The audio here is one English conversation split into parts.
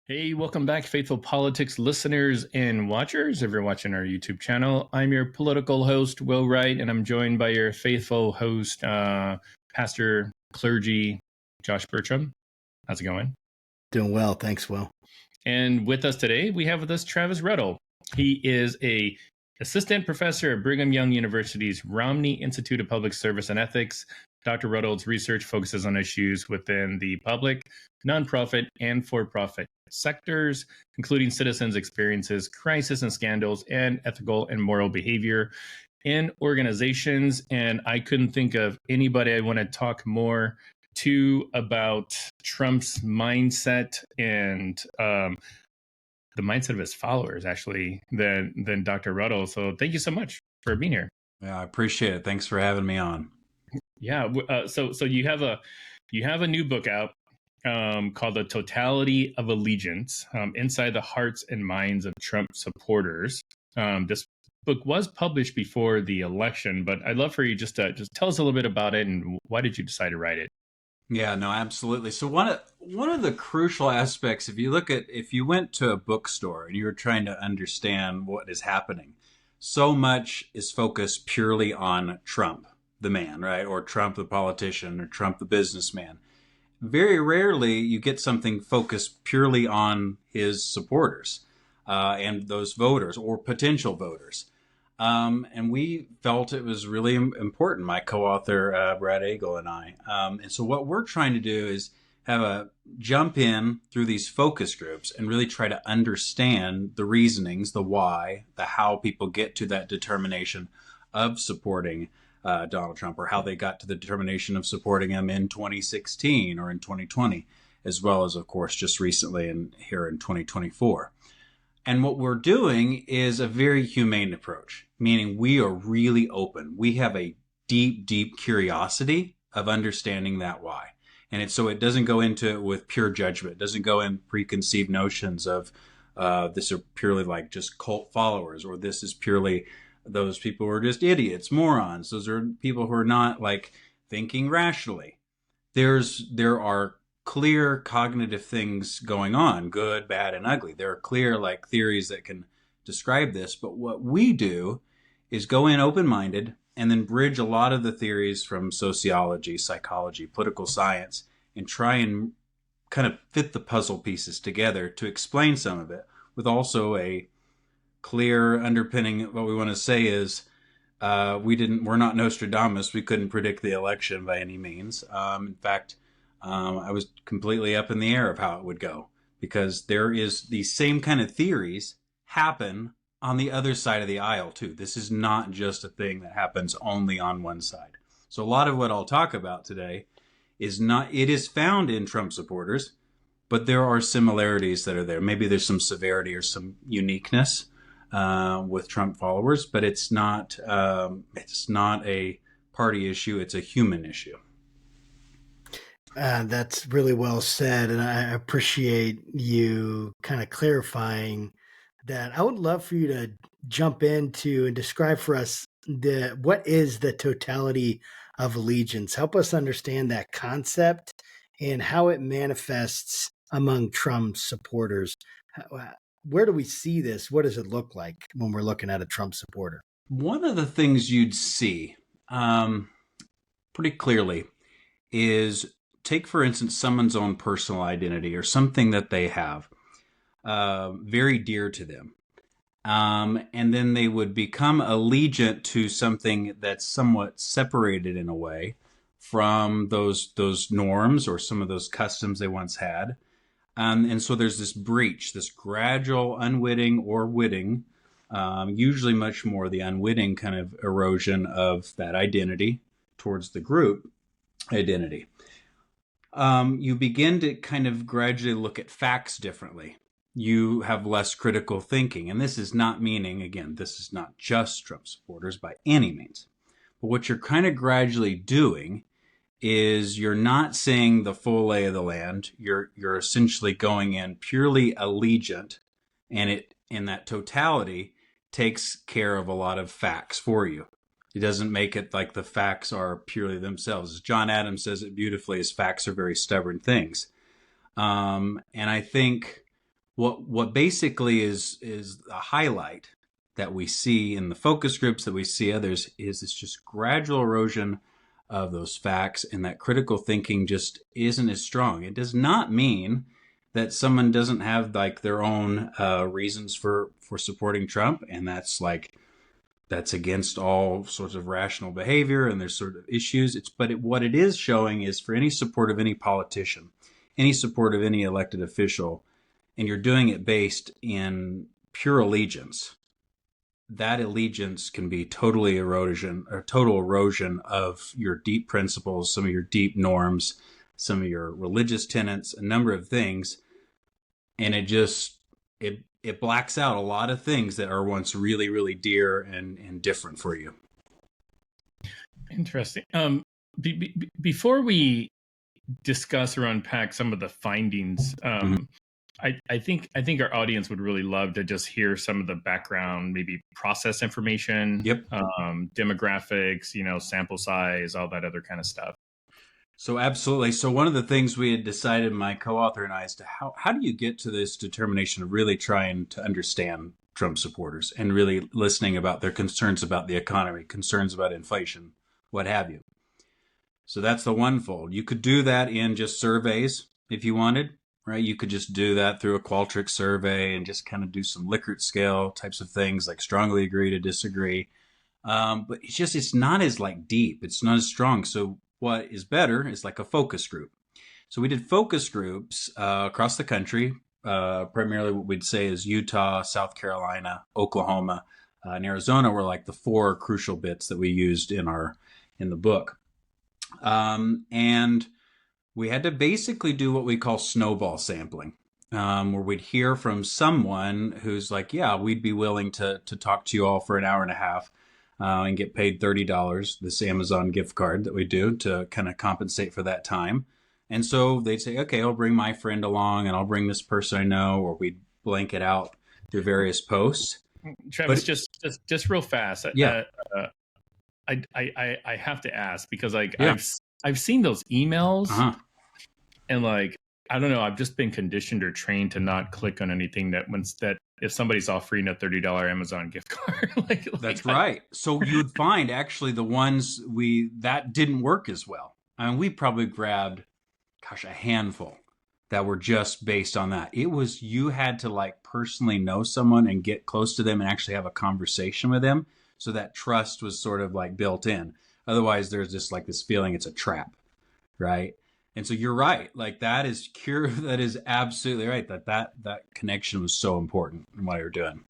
Hey, welcome back, faithful politics listeners and watchers. If you're watching our YouTube channel, I'm your political host, Will Wright, and I'm joined by your faithful host, pastor, clergy, Josh Burtram. How's it going? Doing well. Thanks, Will. And with us today, we have with us Travis Ruddle. He is a assistant professor at Brigham Young University's Romney Institute of Public Service and Ethics. Dr. Ruddle's research focuses on issues within the public, nonprofit, and for-profit sectors, including citizens' experiences, crisis and scandals, and ethical and moral behavior in organizations. And I couldn't think of anybody I want to talk more to about Trump's mindset and the mindset of his followers, actually, than Dr. Ruddle. So thank you so much for being here. Yeah, I appreciate it. Thanks for having me on. Yeah. So you have a new book out called The Totality of Allegiance, Inside the Hearts and Minds of Trump Supporters. This book was published before the election, but I'd love for you just tell us a little bit about it and why did you decide to write it? Yeah, no, absolutely. So one of the crucial aspects, if you went to a bookstore and you were trying to understand what is happening, so much is focused purely on Trump, the man, right? Or Trump, the politician, or Trump, the businessman. Very rarely you get something focused purely on his supporters and those voters or potential voters. And we felt it was really important, my co-author, Brad Agel and I. And so what we're trying to do is have a jump in through these focus groups and really try to understand the reasonings, the why, the how people get to that determination of supporting Donald Trump, or how they got to the determination of supporting him in 2016 or in 2020, as well as, of course, just recently and here in 2024. And what we're doing is a very humane approach, meaning we are really open. We have a deep, deep curiosity of understanding that why. And so it doesn't go into it with pure judgment. It doesn't go in preconceived notions of this are purely like just cult followers, or this is purely those people who are just idiots, morons. Those are people who are not like thinking rationally. There are clear cognitive things going on, good, bad, and ugly. There are clear like theories that can describe this, but what we do is go in open-minded and then bridge a lot of the theories from sociology, psychology, political science, and try and kind of fit the puzzle pieces together to explain some of it with also a clear underpinning. What we want to say is we're not Nostradamus. We couldn't predict the election by any means. In fact, I was completely up in the air of how it would go, because there is the same kind of theories happen on the other side of the aisle too. This is not just a thing that happens only on one side. So a lot of what I'll talk about today it is found in Trump supporters, but there are similarities that are there. Maybe there's some severity or some uniqueness with Trump followers, but it's not a party issue. It's a human issue. That's really well said, and I appreciate you kind of clarifying that. I would love for you to jump into and describe for us what is the totality of allegiance. Help us understand that concept and how it manifests among Trump supporters. Where do we see this? What does it look like when we're looking at a Trump supporter? One of the things you'd see pretty clearly is, take, for instance, someone's own personal identity or something that they have very dear to them. And then they would become allegiant to something that's somewhat separated in a way from those norms or some of those customs they once had. And so there's this breach, this gradual, unwitting or witting, usually much more the unwitting kind of erosion of that identity towards the group identity. You begin to kind of gradually look at facts differently. You have less critical thinking. And this is not meaning, again, this is not just Trump supporters by any means. But what you're kind of gradually doing is you're not seeing the full lay of the land. You're essentially going in purely allegiant, and it, in that totality, takes care of a lot of facts for you. It doesn't make it like the facts are purely themselves. As John Adams says it beautifully, as facts are very stubborn things. And I think what basically is a highlight that we see in the focus groups, that we see others, is this just gradual erosion of those facts, and that critical thinking just isn't as strong. It does not mean that someone doesn't have like their own reasons for supporting Trump, and that's against all sorts of rational behavior, and there's sort of issues. What it is showing is, for any support of any politician, any support of any elected official, and you're doing it based in pure allegiance, that allegiance can be total erosion of your deep principles, some of your deep norms, some of your religious tenets, a number of things. And it blacks out a lot of things that are once really, really dear and different for you. Interesting. Before we discuss or unpack some of the findings, I think our audience would really love to just hear some of the background, maybe process information, demographics, sample size, all that other kind of stuff. So absolutely. So one of the things we had decided, my co-author and I, is to how do you get to this determination of really trying to understand Trump supporters and really listening about their concerns about the economy, concerns about inflation, what have you. So that's the one fold. You could do that in just surveys if you wanted, right? You could just do that through a Qualtrics survey and just kind of do some Likert scale types of things, like strongly agree to disagree. But it's not as deep. It's not as strong. So what is better is like a focus group. So we did focus groups across the country. Primarily what we'd say is Utah, South Carolina, Oklahoma, and Arizona were like the four crucial bits that we used in the book. And we had to basically do what we call snowball sampling, where we'd hear from someone who's like, yeah, we'd be willing to talk to you all for an hour and a half and get paid $30, this Amazon gift card that we do to kind of compensate for that time. And so they'd say, okay, I'll bring my friend along and I'll bring this person I know, or we'd blank it out through various posts. Travis, just real fast. Yeah. I have to ask because I've seen those emails and I don't know, I've just been conditioned or trained to not click on anything that if somebody's offering a $30 Amazon gift card. That's right. So you'd find actually the ones that didn't work as well. I mean, we probably grabbed, a handful that were just based on that. It was, you had to personally know someone and get close to them and actually have a conversation with them. So that trust was sort of built in. Otherwise, there's just this feeling it's a trap, right? And so you're right. That is absolutely right. That connection was so important in what you're doing.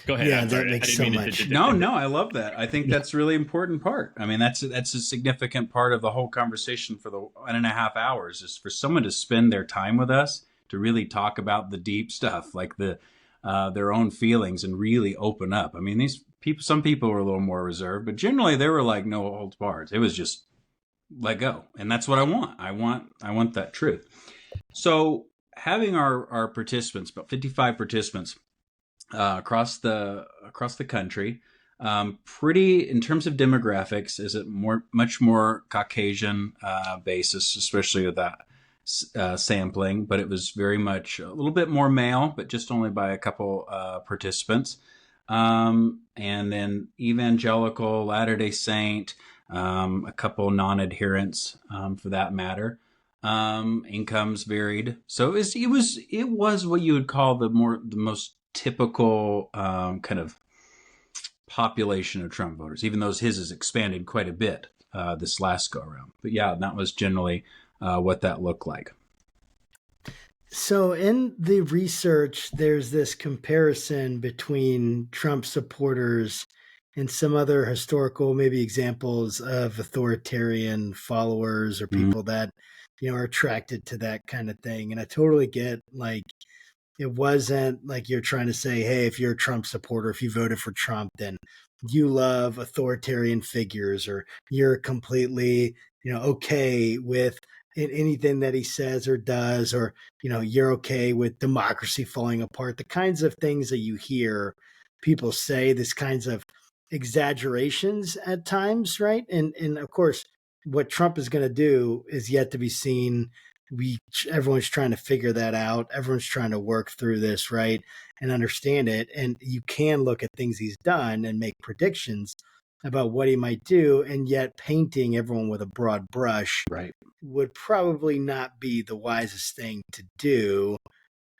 Go ahead. Yeah, that makes so much. No, I love that. I think that's a really important part. I mean, that's a significant part of the whole conversation for the 1.5 hours, is for someone to spend their time with us to really talk about the deep stuff, their own feelings, and really open up. I mean, some people were a little more reserved, but generally they were no holds barred. It was just let go. And that's what I want. I want that truth. So having our participants, about 55 participants across the country, pretty, in terms of demographics, is it much more Caucasian basis, especially with that sampling, but it was very much a little bit more male, but just only by a couple participants. And then evangelical, Latter-day Saint, a couple non-adherents for that matter. Incomes varied, so it was what you would call the most typical kind of population of Trump voters, even though his has expanded quite a bit this last go around. But yeah, that was generally what that looked like. So in the research, there's this comparison between Trump supporters and some other historical maybe examples of authoritarian followers or people that, are attracted to that kind of thing. And I totally get it wasn't you're trying to say, hey, if you're a Trump supporter, if you voted for Trump, then you love authoritarian figures, or you're completely, okay with anything that he says or does, or, you're okay with democracy falling apart. The kinds of things that you hear people say, this kinds of exaggerations at times, right? And of course, what Trump is going to do is yet to be seen. everyone's trying to figure that out. Everyone's trying to work through this, right, and understand it. And you can look at things he's done and make predictions about what he might do, and yet painting everyone with a broad brush Right. would probably not be the wisest thing to do.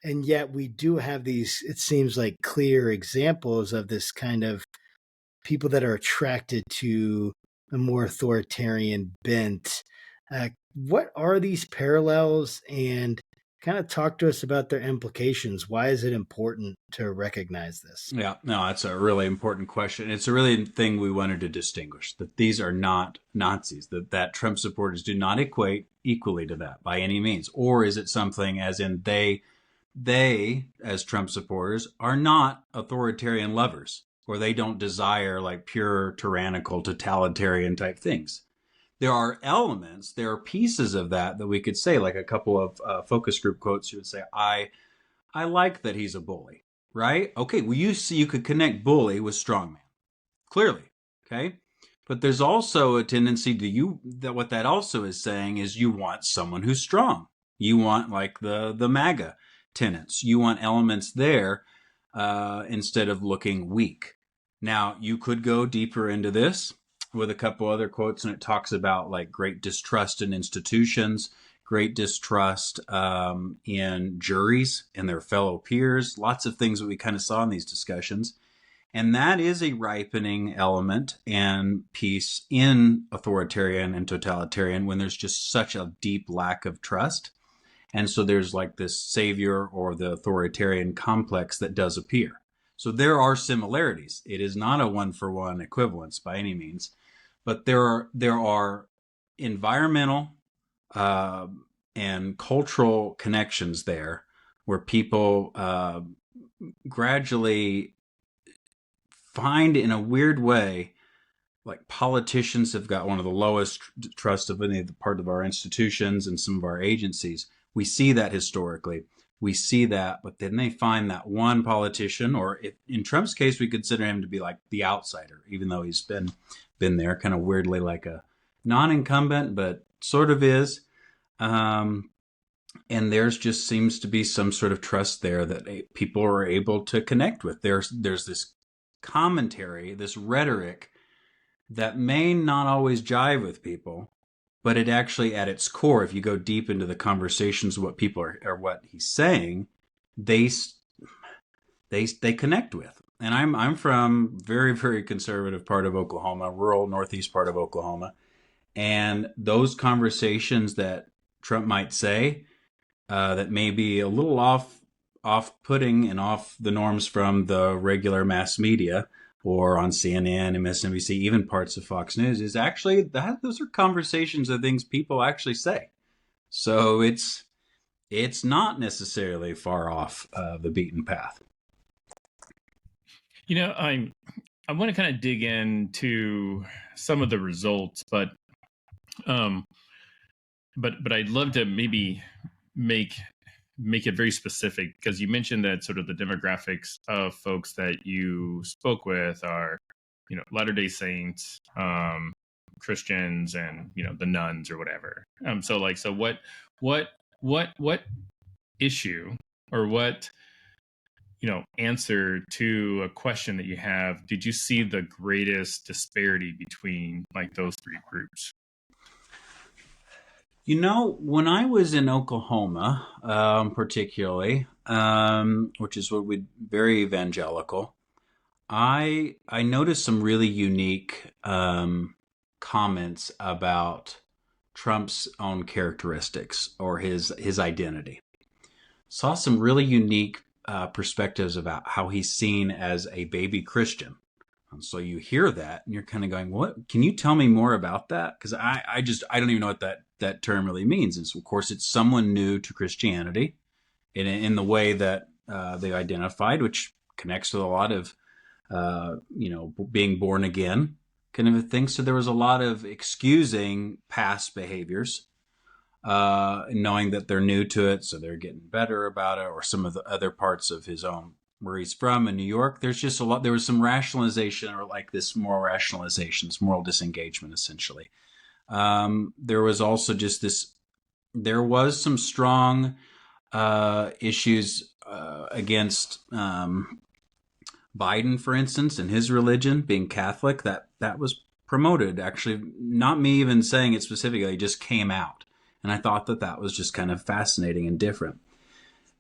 And yet we do have these, it seems like, clear examples of this kind of people that are attracted to a more authoritarian bent. What are these parallels, and kind of talk to us about their implications? Why is it important to recognize this? Yeah, no, that's a really important question. It's a really thing we wanted to distinguish, that these are not Nazis, that Trump supporters do not equate equally to that by any means. Or is it something as in they as Trump supporters are not authoritarian lovers, or they don't desire like pure tyrannical totalitarian type things? There are elements, there are pieces of that we could say, like a couple of focus group quotes. You would say, I like that he's a bully, right? Okay, well, you could connect bully with strongman, clearly, okay? But there's also a tendency that what that also is saying is you want someone who's strong. You want like the MAGA tenets. You want elements there instead of looking weak. Now, you could go deeper into this with a couple other quotes, and it talks about like great distrust in institutions, great distrust in juries and their fellow peers, lots of things that we kind of saw in these discussions. And that is a ripening element and piece in authoritarian and totalitarian when there's just such a deep lack of trust. And so there's like this savior or the authoritarian complex that does appear. So there are similarities. It is not a one-for-one equivalence by any means, but there are environmental and cultural connections there where people gradually find, in a weird way, like politicians have got one of the lowest trust of any part of our institutions and some of our agencies. We see that historically. We see that, but then they find that one politician, or in Trump's case, we consider him to be like the outsider, even though he's been there kind of weirdly like a non-incumbent, but sort of is. And there's just seems to be some sort of trust there that people are able to connect with. There's this commentary, this rhetoric that may not always jive with people, but it actually, at its core, if you go deep into the conversations of what people are what he's saying, they connect with. And I'm from very, very conservative part of Oklahoma, rural northeast part of Oklahoma, and those conversations that Trump might say that may be a little off-putting and off the norms from the regular mass media, or on CNN, MSNBC, even parts of Fox News, is actually those are conversations of things people actually say. So it's not necessarily far off the beaten path. You know, I want to kind of dig into some of the results, but I'd love to maybe make it very specific, because you mentioned that sort of the demographics of folks that you spoke with are, Latter-day Saints, Christians, and the nuns or whatever. So what issue, or what answer to a question that you have did you see the greatest disparity between like those three groups? When I was in Oklahoma, particularly, which is what we very evangelical, I noticed some really unique comments about Trump's own characteristics or his identity. Saw some really unique perspectives about how he's seen as a baby Christian. And so you hear that and you're kind of going, what? Can you tell me more about that? Because I don't even know what that term really means. And so, of course, it's someone new to Christianity in the way that they identified, which connects with a lot of, being born again kind of a thing. So there was a lot of excusing past behaviors, knowing that they're new to it, so they're getting better about it, or some of the other parts of his own where he's from in New York. There's just a lot. There was some rationalization, or like this moral rationalizations, moral disengagement, essentially. There was also just this there was some strong issues against Biden, for instance, and his religion being Catholic. That was promoted. Actually, not me even saying it specifically, it just came out. And I thought that was just kind of fascinating and different.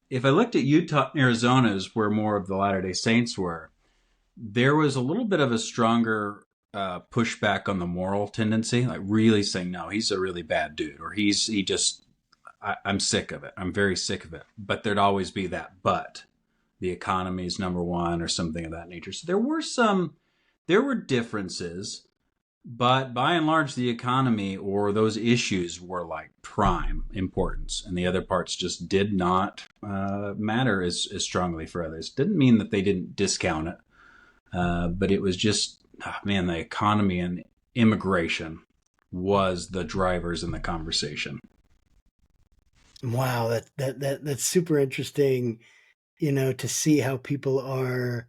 If I looked at Utah and Arizona, as where more of the Latter-day Saints were, there was a little bit of a stronger pushback on the moral tendency, like really saying, no, he's a really bad dude, or I'm sick of it. I'm very sick of it. But there'd always be that but. The economy is number one or something of that nature. So there were differences, but by and large, the economy or those issues were like prime importance, and the other parts just did not matter as strongly for others. Didn't mean that they didn't discount it, but it was just, the economy and immigration was the drivers in the conversation. Wow, that's super interesting. To see how people are,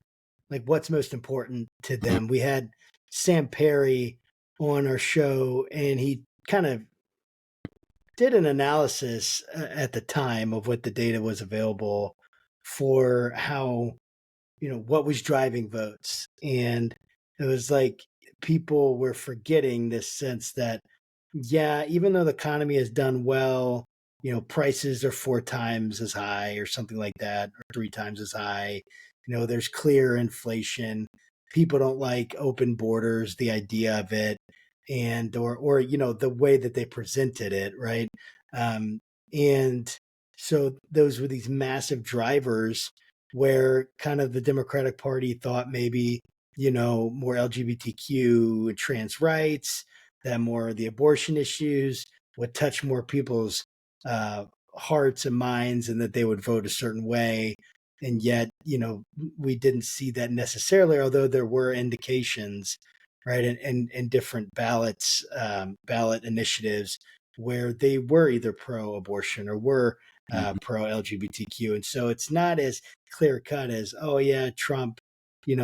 like, what's most important to them. We had Sam Perry on our show, and he kind of did an analysis at the time of what the data was available for how, what was driving votes. And it was like people were forgetting this sense that, yeah, even though the economy has done well, prices are 4 times as high or something like that, or 3 times as high. There's clear inflation. People don't like open borders, the idea of it, and or the way that they presented it, right? And so those were these massive drivers where kind of the Democratic Party thought maybe more LGBTQ and trans rights, that more of the abortion issues would touch more people's hearts and minds, and that they would vote a certain way. And yet, we didn't see that necessarily, although there were indications, right, and different ballot initiatives where they were either pro-abortion or were pro-LGBTQ. And so it's not as clear cut as, oh yeah, Trump,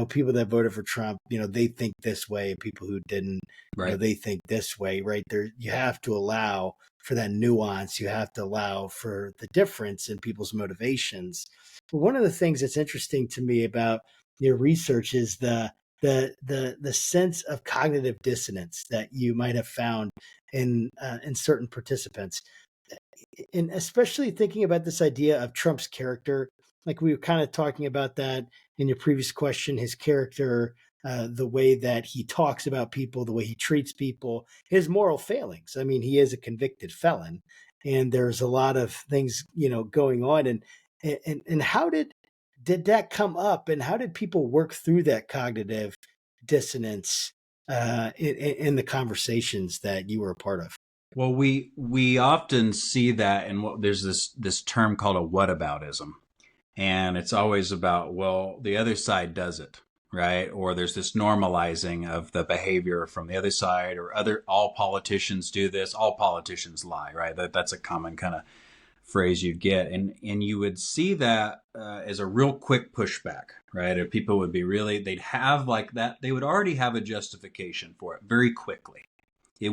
people that voted for Trump, they think this way. People who didn't, right, they think this way, right? There, you have to allow for that nuance. You have to allow for the difference in people's motivations. But one of the things that's interesting to me about your research is the sense of cognitive dissonance that you might have found in certain participants, and especially thinking about this idea of Trump's character. Like we were kind of talking about that in your previous question, his character, the way that he talks about people, the way he treats people, his moral failings. I mean, he is a convicted felon, and there's a lot of things, going on. And how did that come up, and how did people work through that cognitive dissonance in the conversations that you were a part of? Well, we often see that in there's this term called a whataboutism. And it's always about, well, the other side does it, right? Or there's this normalizing of the behavior from the other side, or all politicians do this, all politicians lie, right? That's a common kind of phrase you'd get. And you would see that as a real quick pushback, right? Or people would be they'd have like that, they would already have a justification for it very quickly. There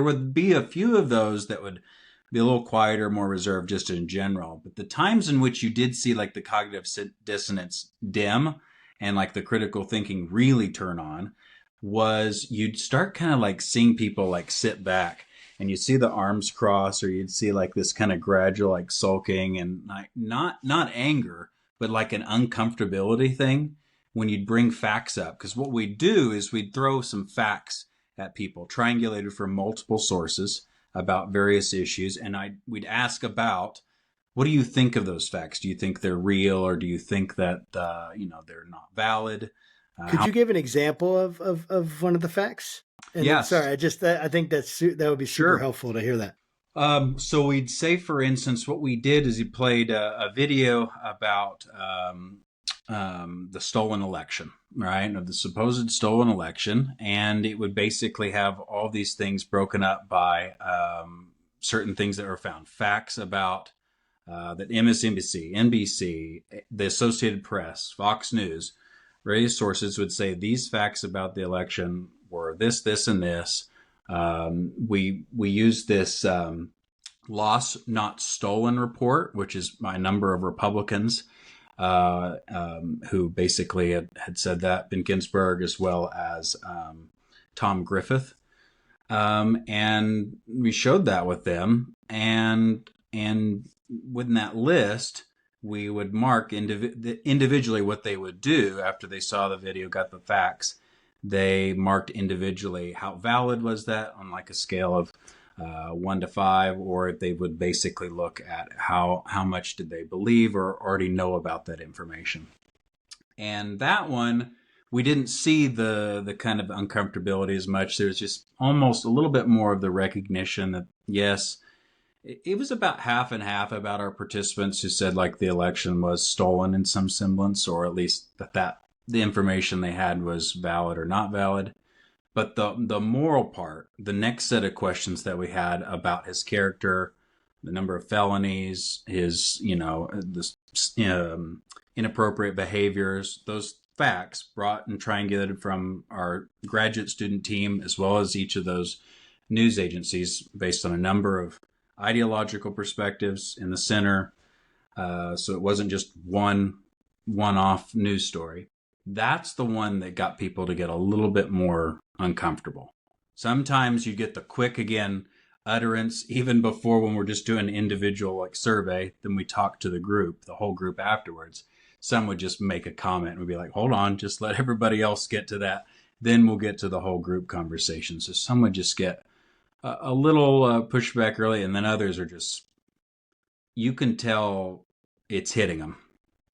would be a few of those that would be a little quieter, more reserved just in general. But the times in which you did see like the cognitive dissonance dim and like the critical thinking really turn on was you'd start kind of like seeing people like sit back, and you'd see the arms cross, or you'd see like this kind of gradual like sulking, and like not anger, but like an uncomfortability thing when you'd bring facts up. Because what we'd do is we'd throw some facts at people, triangulated from multiple sources about various issues, and we'd ask about, what do you think of those facts? Do you think they're real, or do you think that they're not valid? Could you give an example of one of the facts? And yes. Sorry, I think that would be super helpful to hear that. So we'd say, for instance, what we did is he played a video about the stolen election, right? Of the supposed stolen election. And it would basically have all these things broken up by certain things that were found. Facts about that MSNBC, NBC, the Associated Press, Fox News, various sources would say these facts about the election were this, this, and this. We used this lost, not stolen report, which is by a number of Republicans who basically had said that, Ben Ginsburg as well as Tom Griffith. And we showed that with them. And within that list, we would mark individually what they would do after they saw the video, got the facts. They marked individually how valid was that on like a scale of 1 to 5, or they would basically look at how much did they believe or already know about that information. And that one, we didn't see the kind of uncomfortability as much. There's just almost a little bit more of the recognition that, yes, it was about half and half about our participants who said like the election was stolen in some semblance, or at least that the information they had was valid or not valid. But the moral part, the next set of questions that we had about his character, the number of felonies, his, inappropriate behaviors, those facts brought and triangulated from our graduate student team, as well as each of those news agencies based on a number of ideological perspectives in the center. So it wasn't just one-off news story. That's the one that got people to get a little bit more uncomfortable. Sometimes you get the quick, again, utterance, even before when we're just doing an individual like survey, then we talk to the whole group afterwards. Some would just make a comment and we'd be like, hold on, just let everybody else get to that. Then we'll get to the whole group conversation. So some would just get a little pushback early, and then others are just, you can tell it's hitting them.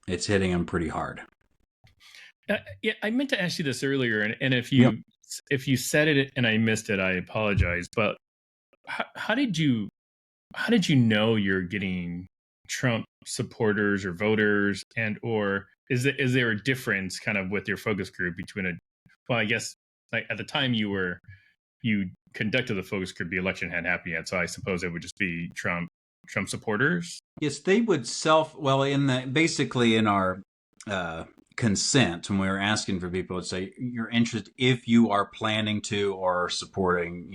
It's hitting them pretty hard. Yeah, I meant to ask you this earlier, and if you said it and I missed it, I apologize. But how did you know you're getting Trump supporters or voters, and or is there a difference kind of with your focus group between I guess like at the time you conducted the focus group, the election hadn't happened yet, so I suppose it would just be Trump supporters. Yes, they would basically in our consent, when we were asking for people to say your interest if you are planning to or supporting,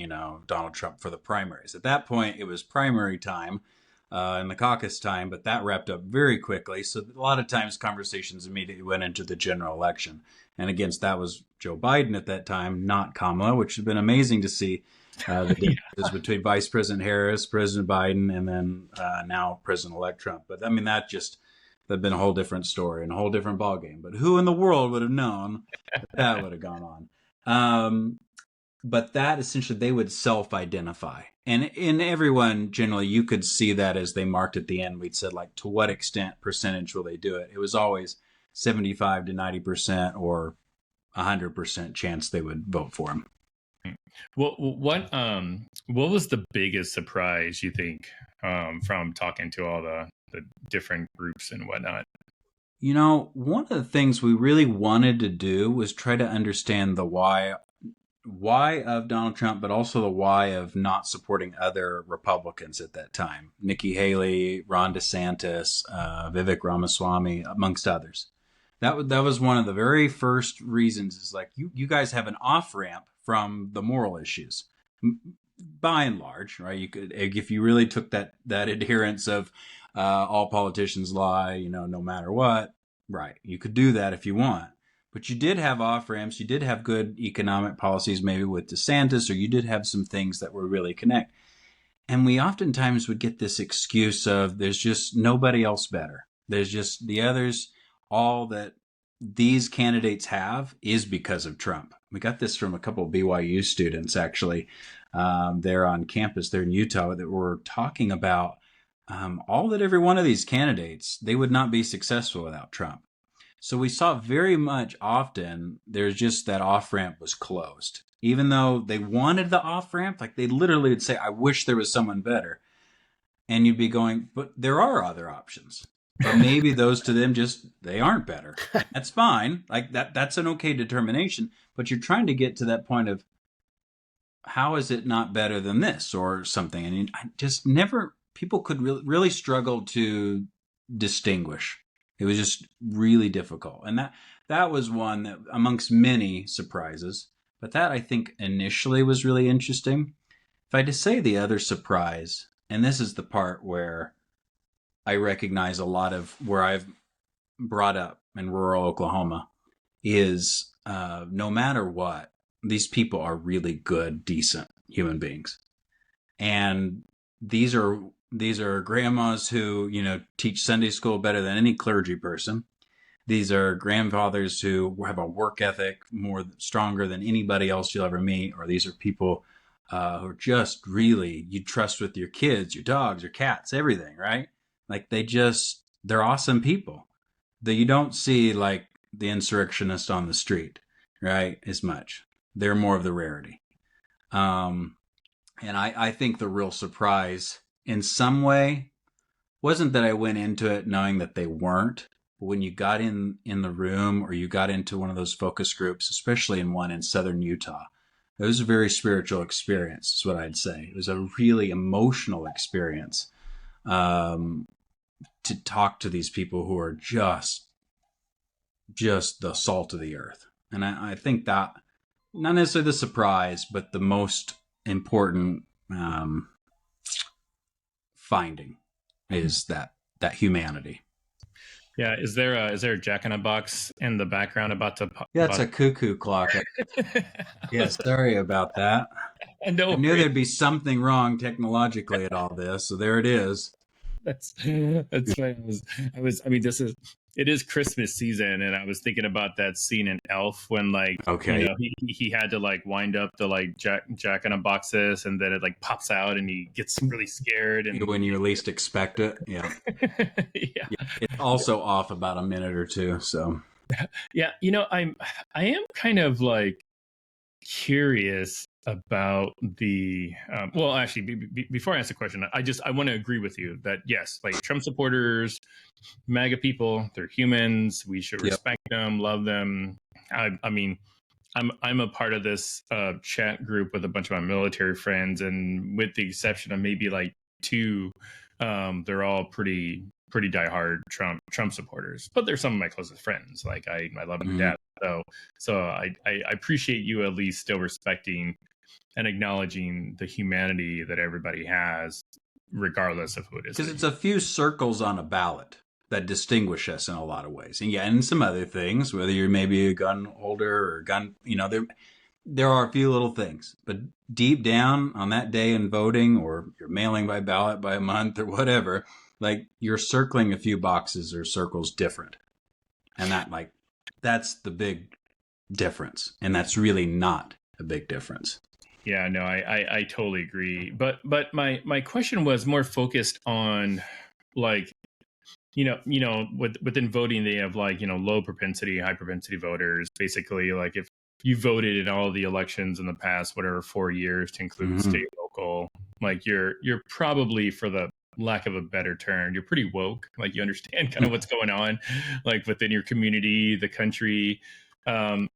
Donald Trump for the primaries. At that point, it was primary time and the caucus time, but that wrapped up very quickly. So a lot of times conversations immediately went into the general election. And again, that was Joe Biden at that time, not Kamala, which has been amazing to see the differences between Vice President Harris, President Biden, and then now President-elect Trump. But I mean, that'd been a whole different story and a whole different ballgame. But who in the world would have known that would have gone on? But that essentially, they would self-identify. And in everyone, generally, you could see that as they marked at the end. We'd said, like, to what extent percentage will they do it? It was always 75 to 90% or 100% chance they would vote for him. Well, what was the biggest surprise you think from talking to all the different groups and whatnot? One of the things we really wanted to do was try to understand the why of Donald Trump, but also the why of not supporting other Republicans at that time. Nikki Haley, Ron DeSantis, Vivek Ramaswamy, amongst others. That was one of the very first reasons, is like, you guys have an off-ramp from the moral issues, by and large, right? You could, if you really took that adherence of all politicians lie, no matter what, right? You could do that if you want. But you did have off-ramps. You did have good economic policies, maybe with DeSantis, or you did have some things that were really connect. And we oftentimes would get this excuse of there's just nobody else better. There's just the others. All that these candidates have is because of Trump. We got this from a couple of BYU students, actually. They're on campus there in Utah that were talking about all that every one of these candidates, they would not be successful without Trump. So we saw very much often there's just that off-ramp was closed. Even though they wanted the off-ramp, like they literally would say, I wish there was someone better. And you'd be going, but there are other options. But maybe those to them they aren't better. That's fine. Like that's an okay determination. But you're trying to get to that point of how is it not better than this or something? And I just people could really struggle to distinguish. It was just really difficult. And that was one that amongst many surprises, but that I think initially was really interesting. If I had to say the other surprise, and this is the part where I recognize a lot of where I've brought up in rural Oklahoma is no matter what, these people are really good, decent human beings. And these are grandmas who, teach Sunday school better than any clergy person. These are grandfathers who have a work ethic more stronger than anybody else you'll ever meet. Or these are people who are just really, you trust with your kids, your dogs, your cats, everything, right? Like they're awesome people that you don't see like the insurrectionist on the street, right? As much. They're more of the rarity. And I think the real surprise in some way wasn't that I went into it knowing that they weren't. But when you got in the room or you got into one of those focus groups, especially in one in southern Utah, it was a very spiritual experience, is what I'd say. It was a really emotional experience to talk to these people who are just the salt of the earth. And I think that, not necessarily the surprise, but the most important finding is that humanity. Yeah, is there a Jack in a Box in the background about to? Yeah, it's a cuckoo clock. Yeah, sorry about that. No, I knew there'd be something wrong technologically at all this, so there it is. That's fine. It is Christmas season, and I was thinking about that scene in Elf when he had to wind up the Jack in a Boxes, and then it pops out and he gets really scared, and when you least expect it. Yeah. Yeah. It's also off about a minute or two, so Yeah, I am kind of curious about the well, actually, before I ask the question, I want to agree with you that yes, Trump supporters, MAGA people, they're humans. We should respect them, love them. I mean, I'm a part of this chat group with a bunch of my military friends, and with the exception of maybe two, they're all pretty diehard Trump supporters. But they're some of my closest friends. I love them to death. So I appreciate you at least still respecting and acknowledging the humanity that everybody has, regardless of who it is. Because it's a few circles on a ballot that distinguish us in a lot of ways. And and some other things, whether you're maybe a gun holder or gun, there are a few little things. But deep down on that day in voting, or you're mailing by ballot by a month or whatever, you're circling a few boxes or circles different. And that's the big difference. And that's really not a big difference. Yeah, no, I totally agree. But my question was more focused on within voting, they have low propensity, high propensity voters. Basically, if you voted in all the elections in the past, whatever, 4 years to include state, local, you're probably, for the lack of a better term, you're pretty woke. You understand kind of what's going on, within your community, the country. And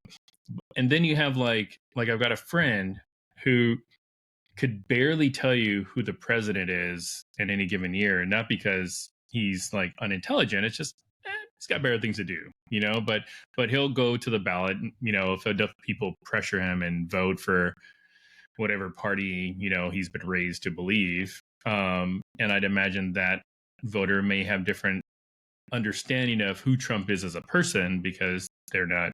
then you have I've got a friend who could barely tell you who the president is in any given year, not because he's unintelligent. It's just he's got better things to do, but he'll go to the ballot, if enough people pressure him and vote for whatever party, he's been raised to believe. And I'd imagine that voter may have different understanding of who Trump is as a person because they're not,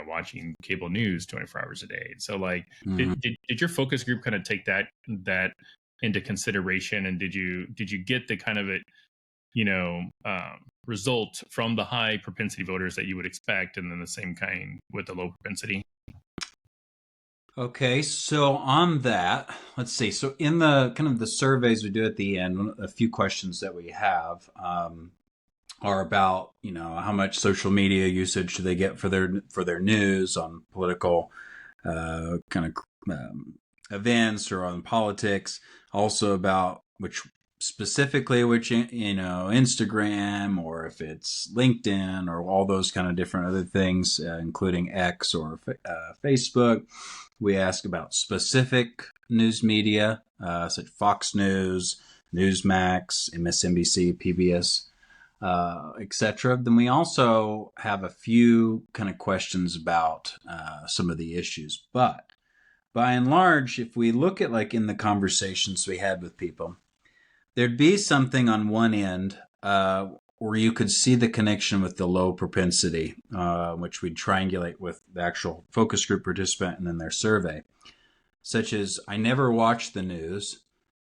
watching cable news 24 hours a day. So did your focus group kind of take that into consideration? And did you get the kind of result from the high propensity voters that you would expect, and then the same kind with the low propensity? Okay, so on that, let's see. So in the kind of the surveys we do at the end, a few questions that we have are about, how much social media usage do they get for their news on political events or on politics. Also about which Instagram, or if it's LinkedIn, or all those kind of different other things, including X or Facebook. We ask about specific news media, such Fox News, Newsmax, MSNBC, PBS, etc. Then we also have a few kind of questions about some of the issues. But by and large, if we look at in the conversations we had with people, there'd be something on one end where you could see the connection with the low propensity, which we'd triangulate with the actual focus group participant and then their survey. Such as, I never watched the news,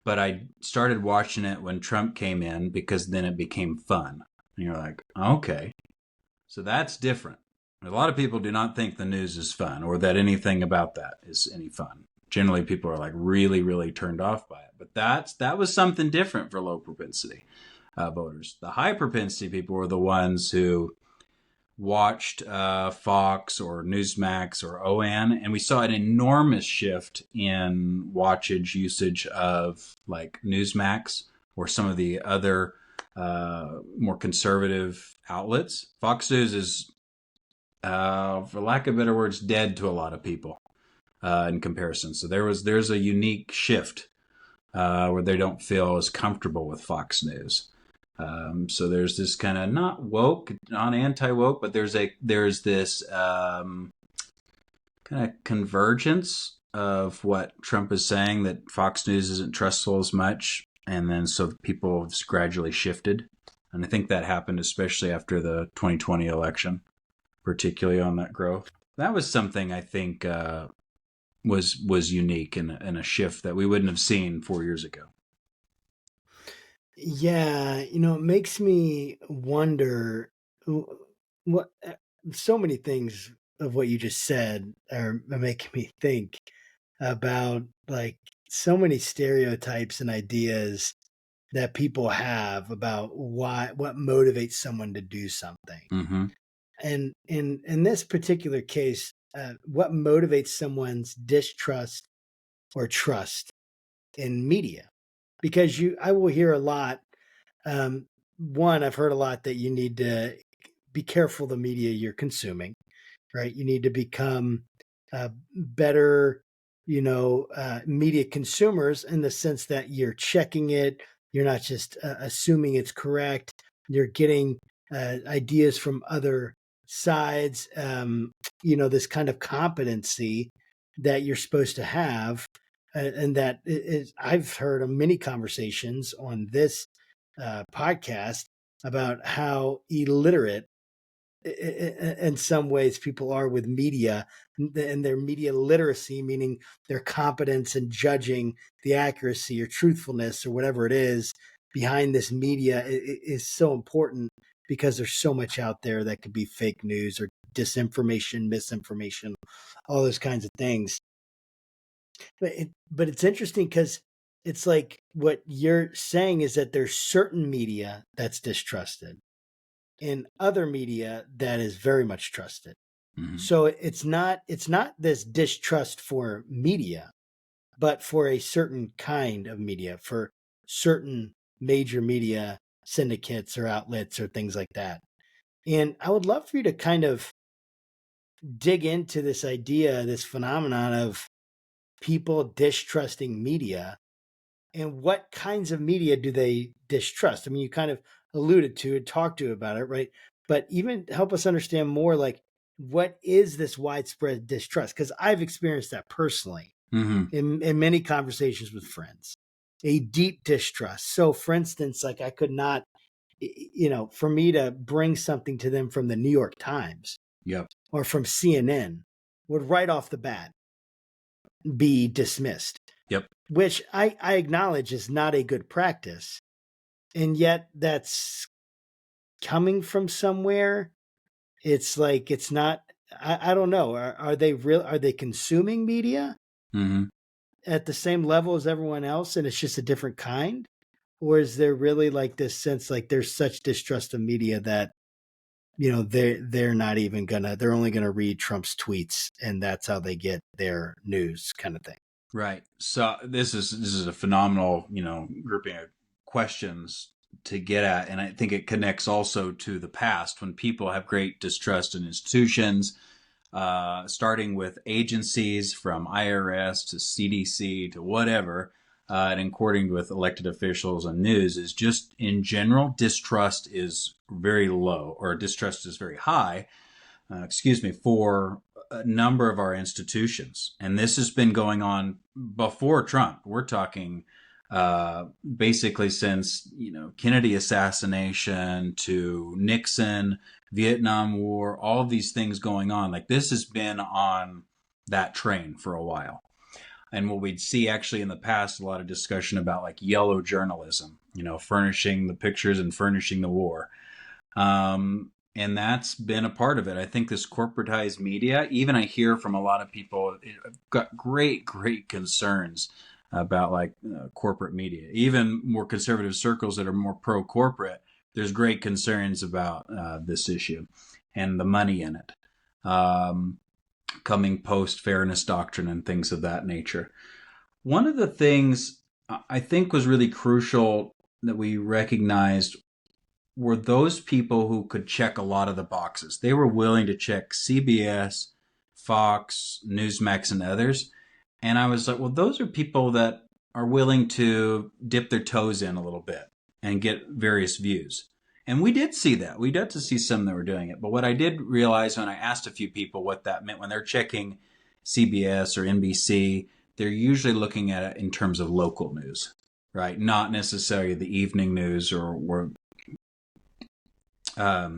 but I started watching it when Trump came in because then it became fun. And you're like, okay, so that's different. A lot of people do not think the news is fun or that anything about that is any fun. Generally, people are like really, really turned off by it. But that was something different for low propensity voters. The high propensity people were the ones who watched Fox or Newsmax or OAN, and we saw an enormous shift in watchage usage of like Newsmax or some of the other more conservative outlets. Fox News is, for lack of better words, dead to a lot of people in comparison. So there's a unique shift where they don't feel as comfortable with Fox News. So there's this kind of not woke, not anti-woke, but there's this kind of convergence of what Trump is saying, that Fox News isn't trustful as much. And then so people have gradually shifted. And I think that happened especially after the 2020 election, particularly on that growth. That was something I think was unique and a shift that we wouldn't have seen 4 years ago. Yeah, it makes me wonder what so many things of what you just said are making me think about like so many stereotypes and ideas that people have about what motivates someone to do something. Mm-hmm. And in this particular case, what motivates someone's distrust or trust in media? Because I will hear a lot. One, I've heard a lot that you need to be careful the media you're consuming, right? You need to become better, media consumers in the sense that you're checking it. You're not just assuming it's correct. You're getting ideas from other sides. This kind of competency that you're supposed to have. And that is, I've heard of many conversations on this podcast about how illiterate in some ways people are with media and their media literacy, meaning their competence in judging the accuracy or truthfulness or whatever it is behind this media is so important, because there's so much out there that could be fake news or disinformation, misinformation, all those kinds of things. But it's interesting because it's like what you're saying is that there's certain media that's distrusted and other media that is very much trusted. Mm-hmm. So it's not this distrust for media, but for a certain kind of media, for certain major media syndicates or outlets or things like that. And I would love for you to kind of dig into this idea, this phenomenon of people distrusting media, and what kinds of media do they distrust? I mean, you kind of alluded to it, talked to about it, right? But even help us understand more, like, what is this widespread distrust? Because I've experienced that personally in many conversations with friends, a deep distrust. So for instance, like I could not, for me to bring something to them from the New York Times or from CNN would right off the bat be dismissed. Yep. Which I acknowledge is not a good practice. And yet that's coming from somewhere. It's like, it's not, I don't know. Are they consuming media at the same level as everyone else, and it's just a different kind? Or is there really like this sense, like there's such distrust of media that, they're not even they're only gonna read Trump's tweets and that's how they get their news, kind of thing? Right. So this is a phenomenal, grouping of questions to get at. And I think it connects also to the past when people have great distrust in institutions, starting with agencies from IRS to CDC to whatever, and according with elected officials and news, is just in general, distrust is very low, or distrust is very high, for a number of our institutions. And this has been going on before Trump. We're talking basically since, Kennedy assassination to Nixon, Vietnam War, all of these things going on. Like, this has been on that train for a while. And what we'd see actually in the past, a lot of discussion about like yellow journalism, furnishing the pictures and furnishing the war. And that's been a part of it. I think this corporatized media, even I hear from a lot of people, got great concerns about like corporate media. Even more conservative circles that are more pro-corporate, there's great concerns about this issue and the money in it. Coming post-fairness doctrine and things of that nature. One of the things I think was really crucial that we recognized were those people who could check a lot of the boxes. They were willing to check CBS, Fox, Newsmax, and others. And I was like, well, those are people that are willing to dip their toes in a little bit and get various views. And we did see that. We got to see some that were doing it. But what I did realize when I asked a few people what that meant, when they're checking CBS or NBC, they're usually looking at it in terms of local news, right? Not necessarily the evening news or how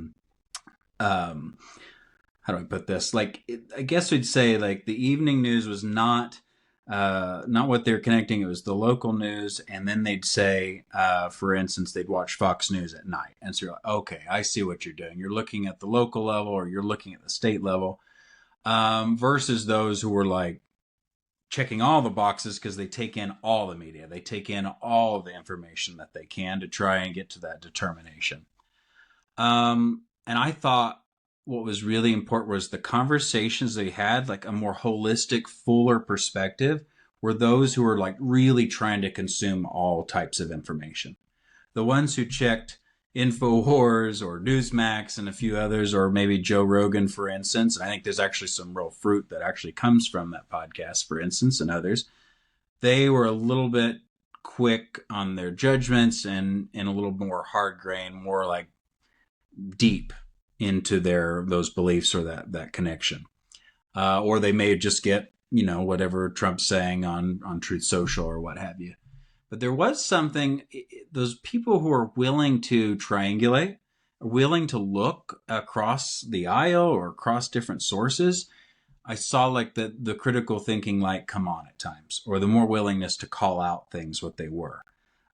do I put this? Like, I guess we'd say like the evening news was not what they're connecting. It was the local news. And then they'd say, for instance, they'd watch Fox News at night. And so you're like, okay, I see what you're doing. You're looking at the local level or you're looking at the state level, versus those who were like checking all the boxes because they take in all the media. They take in all the information that they can to try and get to that determination. And I thought what was really important was the conversations they had, like a more holistic, fuller perspective, were those who were like really trying to consume all types of information. The ones who checked InfoWars or Newsmax and a few others, or maybe Joe Rogan, for instance. And I think there's actually some real fruit that actually comes from that podcast, for instance, and others. They were a little bit quick on their judgments and a little more hard grain, more like deep into those beliefs or that connection. Or they may just get, whatever Trump's saying on Truth Social or what have you. But there was something, those people who are willing to triangulate, are willing to look across the aisle or across different sources. I saw like the critical thinking light come on at times, or the more willingness to call out things what they were.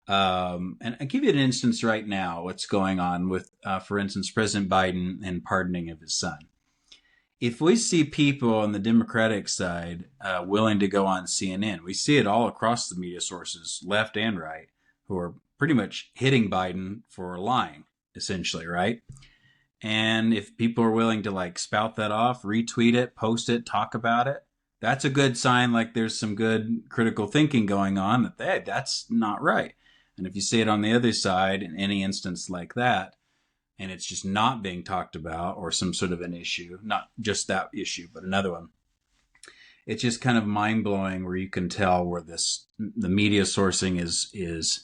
And I give you an instance right now, what's going on with, for instance, President Biden and pardoning of his son. If we see people on the Democratic side willing to go on CNN, we see it all across the media sources, left and right, who are pretty much hitting Biden for lying, essentially, right? And if people are willing to like spout that off, retweet it, post it, talk about it, that's a good sign like there's some good critical thinking going on that, hey, that's not right. And if you see it on the other side in any instance like that, and it's just not being talked about, or some sort of an issue, not just that issue, but another one, it's just kind of mind blowing where you can tell where the media sourcing is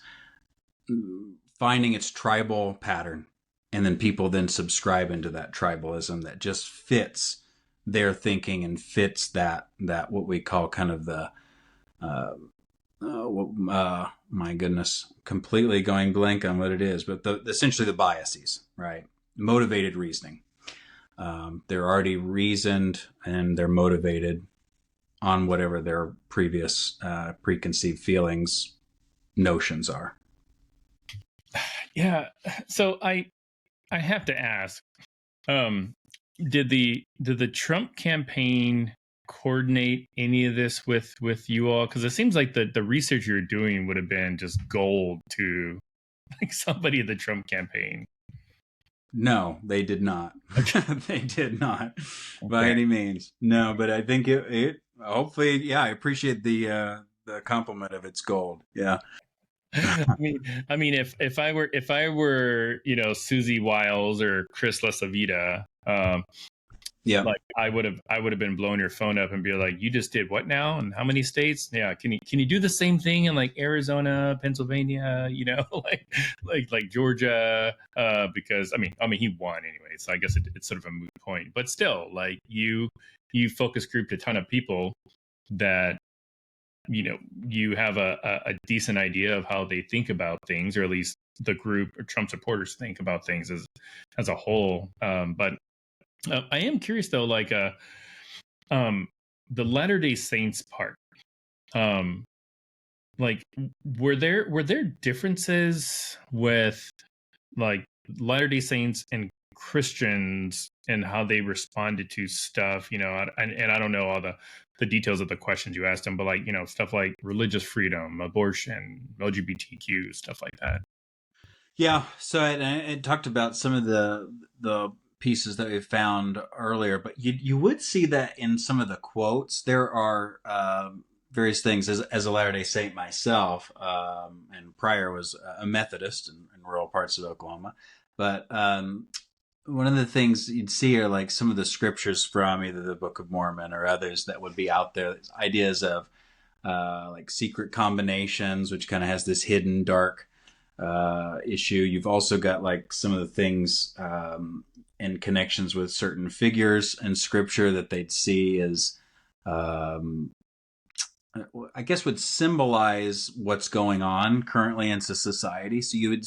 finding its tribal pattern. And then people then subscribe into that tribalism that just fits their thinking and fits that what we call kind of the, my goodness, completely going blank on what it is, but essentially the biases, right? Motivated reasoning. They're already reasoned and they're motivated on whatever their previous preconceived feelings, notions are. Yeah. So I have to ask, did the Trump campaign coordinate any of this with you all? Because it seems like the research you're doing would have been just gold to like somebody in the Trump campaign. No, they did not. They did not by Okay. any means. No, but I think it hopefully, yeah, I appreciate the compliment of its gold. Yeah. I mean, if I were Susie Wiles or Chris LaSavita, Yeah. like I would have been blowing your phone up and be like, you just did what now? And how many states? Yeah. Can you do the same thing in like Arizona, Pennsylvania, like Georgia? Because I mean, he won anyway. So I guess it's sort of a moot point, but still like you focus grouped a ton of people that you have a decent idea of how they think about things, or at least the group or Trump supporters think about things as a whole. But I am curious though, like the Latter-day Saints part. Like, were there differences with like Latter-day Saints and Christians and how they responded to stuff? And I don't know all the details of the questions you asked them, but like, stuff like religious freedom, abortion, LGBTQ, stuff like that. Yeah, so I talked about some of the pieces that we found earlier, but you would see that in some of the quotes. There are various things. As a Latter-day Saint myself, and prior was a Methodist in rural parts of Oklahoma, but one of the things you'd see are like some of the scriptures from either the Book of Mormon or others that would be out there. Ideas of like secret combinations, which kind of has this hidden dark issue. You've also got like some of the things in connections with certain figures in scripture that they'd see as I guess would symbolize what's going on currently in society. So you'd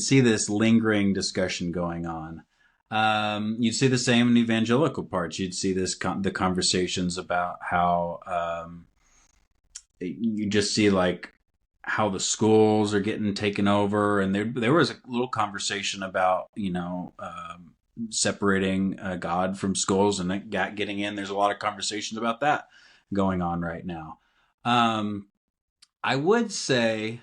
see this lingering discussion going on. You'd see the same in evangelical parts. You'd see the conversations about how you just see like how the schools are getting taken over, and there was a little conversation about separating God from schools and getting in. There's a lot of conversations about that going on right now. I would say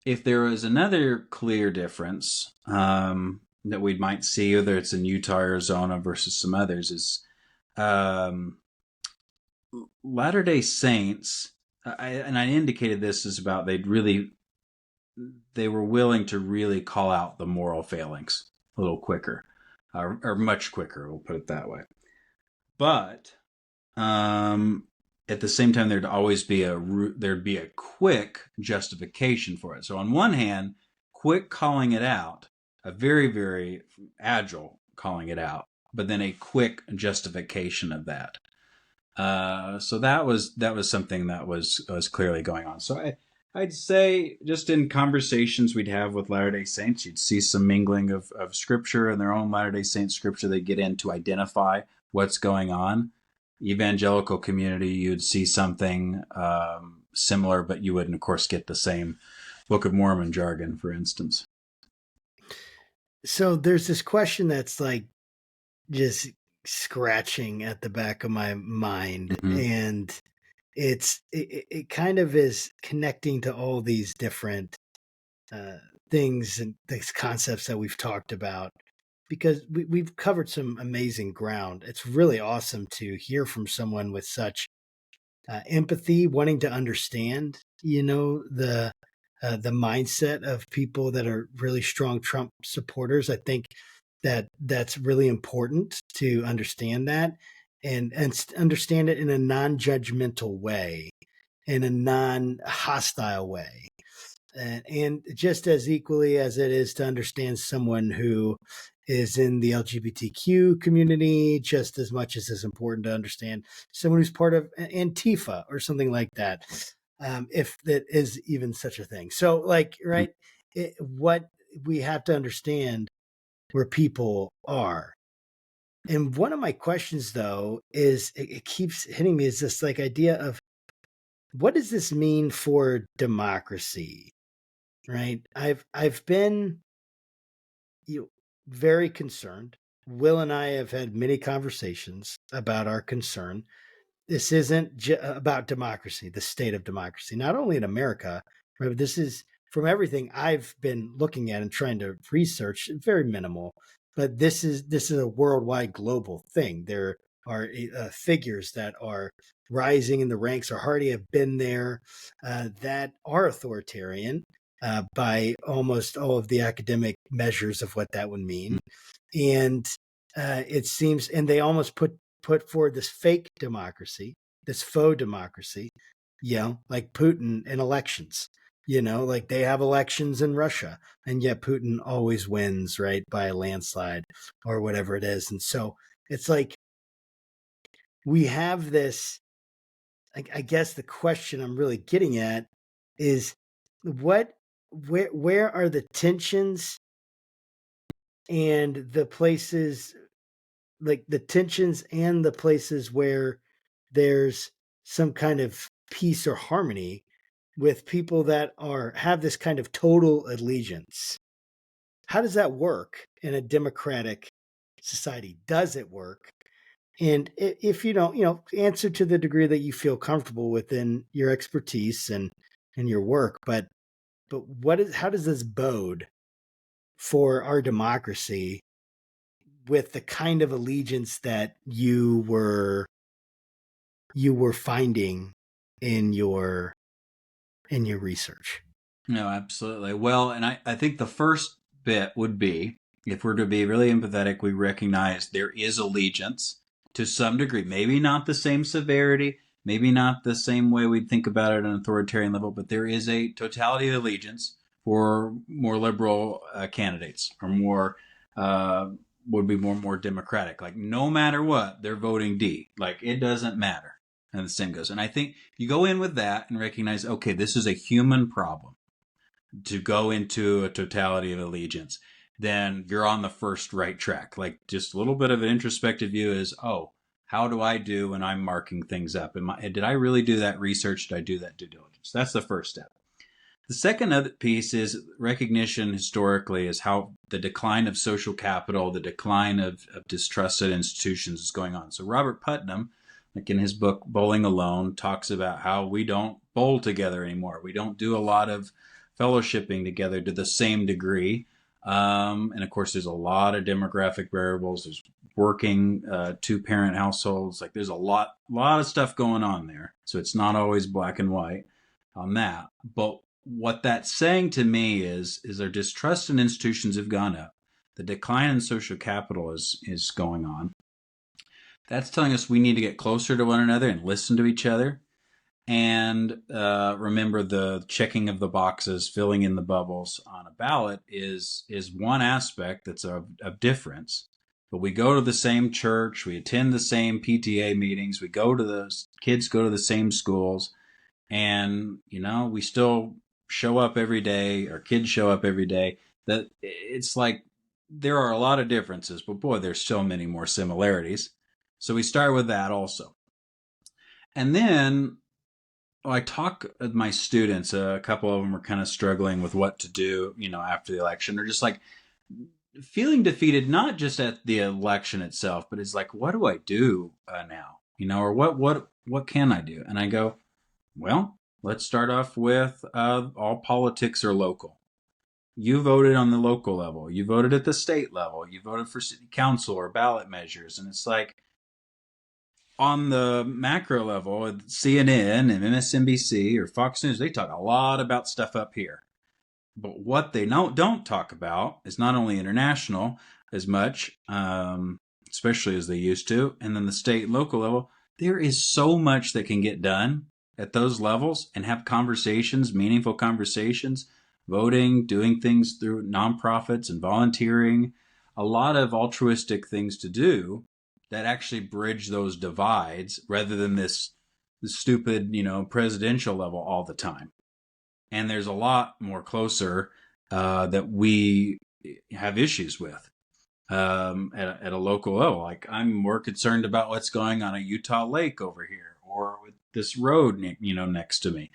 if there was another clear difference that we might see, whether it's in Utah, Arizona versus some others, is Latter-day Saints. I indicated this is about they were willing to really call out the moral failings a little quicker, or much quicker. We'll put it that way. But at the same time, there'd always be a quick justification for it. So on one hand, quick calling it out, a very, very agile calling it out, but then a quick justification of that. So that was something that was clearly going on. So I'd say just in conversations we'd have with Latter-day Saints, you'd see some mingling of scripture and their own Latter-day Saint scripture they get in to identify what's going on. Evangelical community, you'd see something similar, but you wouldn't, of course, get the same Book of Mormon jargon, for instance. So there's this question that's like just scratching at the back of my mind, and it kind of is connecting to all these different things and these concepts that we've talked about, because we've covered some amazing ground. It's really awesome to hear from someone with such empathy, wanting to understand, the mindset of people that are really strong Trump supporters. I think that's really important to understand that and understand it in a non-judgmental way, in a non-hostile way. And just as equally as it is to understand someone who is in the LGBTQ community, just as much as it's important to understand someone who's part of Antifa or something like that, if that is even such a thing. So, right, what we have to understand where people are. And one of my questions, though, is it keeps hitting me, is this like idea of what does this mean for democracy? Right. I've been very concerned. Will and I have had many conversations about our concern. This isn't about democracy, the state of democracy, not only in America, right, but this is from everything I've been looking at and trying to research, very minimal. But this is a worldwide global thing. There are figures that are rising in the ranks or already have been there that are authoritarian by almost all of the academic measures of what that would mean. And it seems, and they almost put forward this fake democracy, this faux democracy, like Putin in elections. Like they have elections in Russia, and yet Putin always wins, right, by a landslide or whatever it is. And so it's like we have this I guess the question I'm really getting at is where are the tensions and the places, like the tensions and the places where there's some kind of peace or harmony with people that have this kind of total allegiance? How does that work in a democratic society? Does it work? And if you don't, answer to the degree that you feel comfortable within your expertise and your work. But how does this bode for our democracy with the kind of allegiance that you were finding in your research? No, absolutely. Well, and I think the first bit would be, if we're to be really empathetic, we recognize there is allegiance to some degree. Maybe not the same severity, maybe not the same way we'd think about it at an authoritarian level, but there is a totality of allegiance for more liberal candidates, or more would be more democratic. Like, no matter what, they're voting D. Like, it doesn't matter. And the same goes. And I think you go in with that and recognize, okay, this is a human problem. To go into a totality of allegiance, then you're on the first right track. Like, just a little bit of an introspective view is, oh, how do I do when I'm marking things up? Did I really do that research? Did I do that due diligence? That's the first step. The second other piece is recognition historically is how the decline of social capital, the decline of distrusted institutions is going on. So Robert Putnam, like in his book Bowling Alone, talks about how we don't bowl together anymore. We don't do a lot of fellowshipping together to the same degree. And of course, there's a lot of demographic variables. There's working two-parent households. Like, there's a lot of stuff going on there. So it's not always black and white on that. But what that's saying to me is our distrust in institutions have gone up. The decline in social capital is going on. That's telling us we need to get closer to one another and listen to each other. And remember, the checking of the boxes, filling in the bubbles on a ballot is one aspect that's of difference. But we go to the same church, we attend the same PTA meetings, kids go to the same schools, and we still show up every day. Our kids show up every day. That it's like there are a lot of differences, but boy, there's so many more similarities. So we start with that also, and then. I talk with my students. A couple of them are kind of struggling with what to do, after the election. They're just like feeling defeated, not just at the election itself, but it's like, what do I do now? Or what can I do? And I go, well, let's start off with all politics are local. You voted on the local level. You voted at the state level. You voted for city council or ballot measures. And it's like, on the macro level, CNN and MSNBC or Fox News, they talk a lot about stuff up here. But what they don't talk about is not only international as much, especially as they used to, and then the state and local level, there is so much that can get done at those levels and have conversations, meaningful conversations, voting, doing things through nonprofits and volunteering, a lot of altruistic things to do that actually bridge those divides rather than this stupid, presidential level all the time. And there's a lot more closer that we have issues with at a local level. Like, I'm more concerned about what's going on at Utah Lake over here, or with this road, next to me.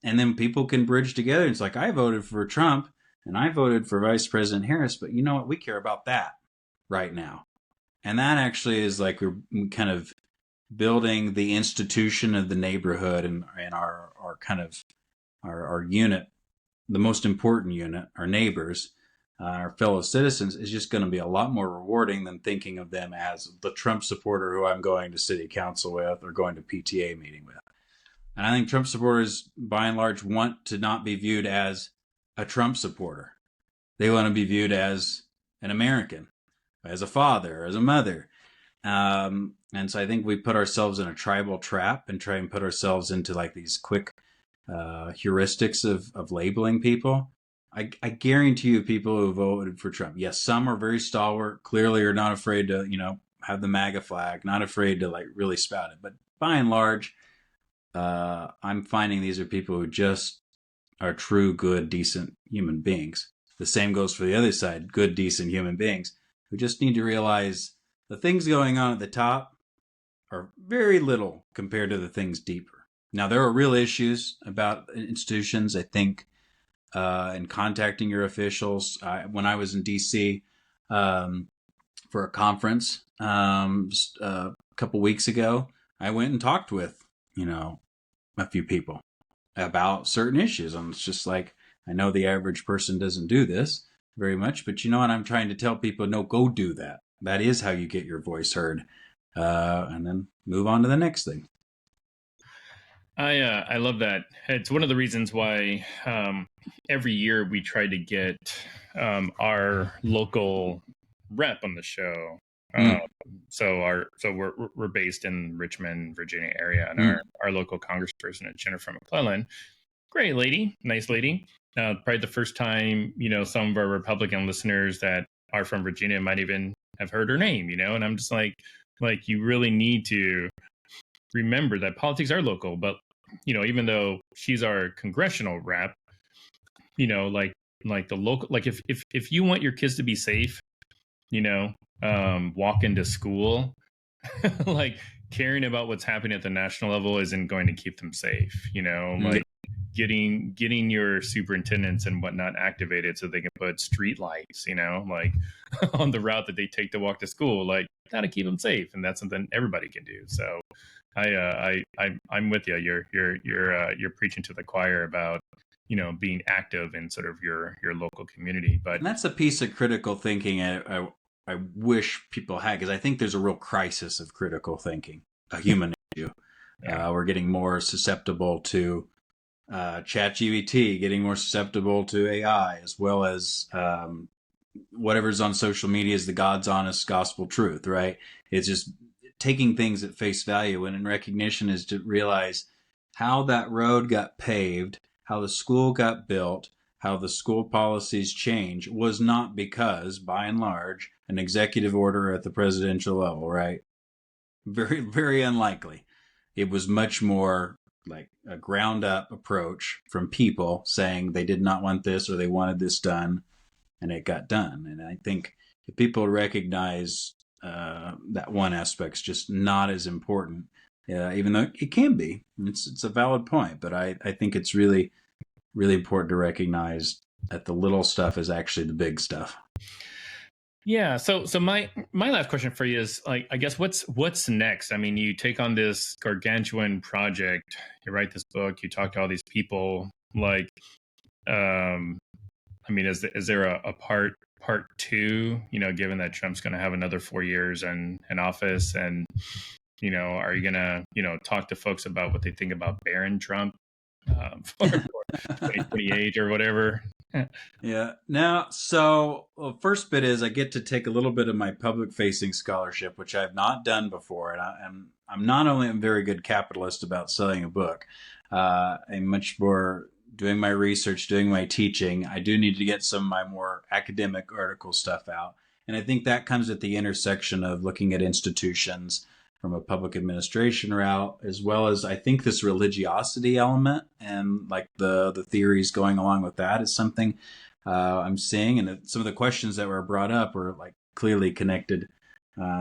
And then people can bridge together. It's like, I voted for Trump and I voted for Vice President Harris, but you know what? We care about that right now. And that actually is like we're kind of building the institution of the neighborhood and our kind of our unit, the most important unit, our neighbors, our fellow citizens, is just going to be a lot more rewarding than thinking of them as the Trump supporter who I'm going to city council with or going to PTA meeting with. And I think Trump supporters, by and large, want to not be viewed as a Trump supporter. They want to be viewed as an American, as a father, as a mother. And so I think we put ourselves in a tribal trap and try and put ourselves into like these quick heuristics of labeling people. I guarantee you people who voted for Trump, yes, some are very stalwart, clearly are not afraid to, have the MAGA flag, not afraid to like really spout it. But by and large, I'm finding these are people who just are true, good, decent human beings. The same goes for the other side, good, decent human beings who just need to realize the things going on at the top are very little compared to the things deeper. Now, there are real issues about institutions, I think, in contacting your officials. When I was in D.C. For a conference just a couple weeks ago, I went and talked with, a few people about certain issues. And it's just like, I know the average person doesn't do this very much, but you know what? I'm trying to tell people, no, go do that. That is how you get your voice heard. And then move on to the next thing. I love that. It's one of the reasons why every year we try to get our local rep on the show. So we're based in Richmond, Virginia area, and our local congressperson is Jennifer McClellan. Great lady, nice lady. Probably the first time, some of our Republican listeners that are from Virginia might even have heard her name, and I'm just like you really need to remember that politics are local, but even though she's our congressional rep, like the local, like if you want your kids to be safe, walk into school, like caring about what's happening at the national level isn't going to keep them safe, like getting your superintendents and whatnot activated so they can put street lights, like on the route that they take to walk to school, like that'll keep them safe. And that's something everybody can do. So I'm with you. You're preaching to the choir about, being active in sort of your local community. But and that's a piece of critical thinking I wish people had, because I think there's a real crisis of critical thinking, a human issue. Yeah. We're getting more susceptible to ChatGPT, getting more susceptible to AI, as well as whatever's on social media is the God's honest gospel truth, right? It's just taking things at face value, and in recognition is to realize how that road got paved, how the school got built, how the school policies change was not because, by and large, an executive order at the presidential level, right? Very, very unlikely. It was much more like a ground up approach from people saying they did not want this or they wanted this done, and it got done. And I think if people recognize that one aspect's just not as important, even though it can be. It's a valid point, but I think it's really, really important to recognize that the little stuff is actually the big stuff. Yeah. So my last question for you is, like, I guess what's next? I mean, you take on this gargantuan project, you write this book, you talk to all these people. Like, I mean, is there a part two? Given that Trump's going to have another 4 years in office, and are you gonna talk to folks about what they think about Barron Trump for 2028 or whatever? Yeah. Now, so first bit is I get to take a little bit of my public-facing scholarship, which I've not done before, and I'm not only a very good capitalist about selling a book, I'm much more doing my research, doing my teaching. I do need to get some of my more academic article stuff out, and I think that comes at the intersection of looking at institutions from a public administration route, as well as I think this religiosity element and like the theories going along with that is something I'm seeing. And some of the questions that were brought up were like clearly connected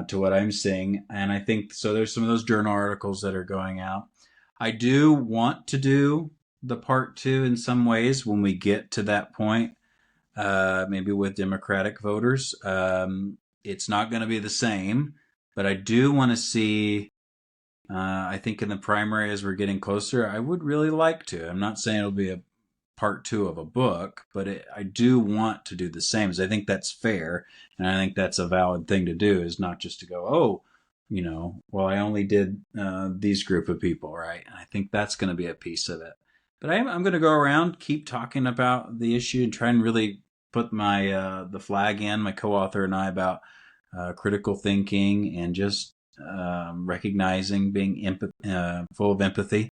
to what I'm seeing. And I think, so there's some of those journal articles that are going out. I do want to do the part two in some ways when we get to that point, maybe with Democratic voters. It's not going to be the same. But I do want to see, I think in the primary as we're getting closer, I would really like to. I'm not saying it'll be a part two of a book, but I do want to do the same, as I think that's fair. And I think that's a valid thing to do, is not just to go, well, I only did these group of people, right? And I think that's going to be a piece of it. But I'm going to go around, keep talking about the issue and try and really put my the flag in, my co-author and I, about critical thinking and just recognizing, being full of empathy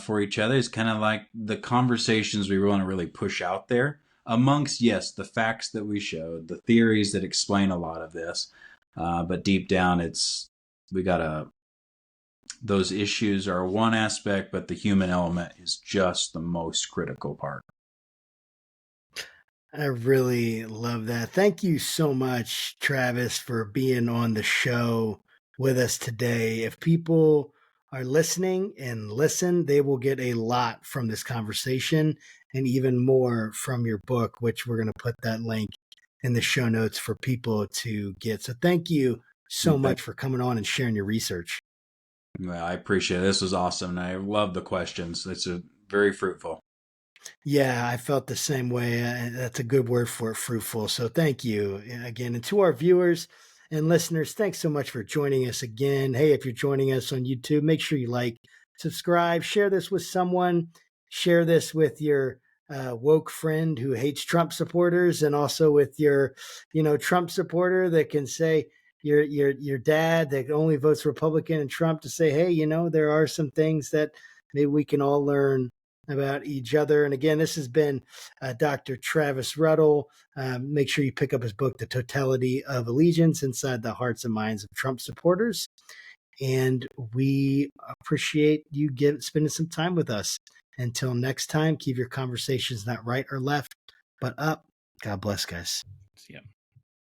for each other. Is kind of like the conversations we want to really push out there amongst, yes, the facts that we showed, the theories that explain a lot of this, but deep down we gotta those issues are one aspect, but the human element is just the most critical part. I really love that. Thank you so much, Travis, for being on the show with us today. If people are listening and listen, they will get a lot from this conversation and even more from your book, which we're going to put that link in the show notes for people to get. So thank you so much for coming on and sharing your research. Well, I appreciate it. This was awesome. And I love the questions. It's very fruitful. Yeah, I felt the same way. That's a good word for it, fruitful. So thank you again. And to our viewers and listeners, thanks so much for joining us again. Hey, if you're joining us on YouTube, make sure you like, subscribe, share this with someone, share this with your woke friend who hates Trump supporters, and also with your, Trump supporter that can say, your dad that only votes Republican and Trump, to say, hey, there are some things that maybe we can all learn about each other. And again, this has been Dr. Travis Ruddle. Make sure you pick up his book, The Totality of Allegiance, Inside the Hearts and Minds of Trump Supporters. And we appreciate you spending some time with us. Until next time, keep your conversations not right or left, but up. God bless, guys. Yeah.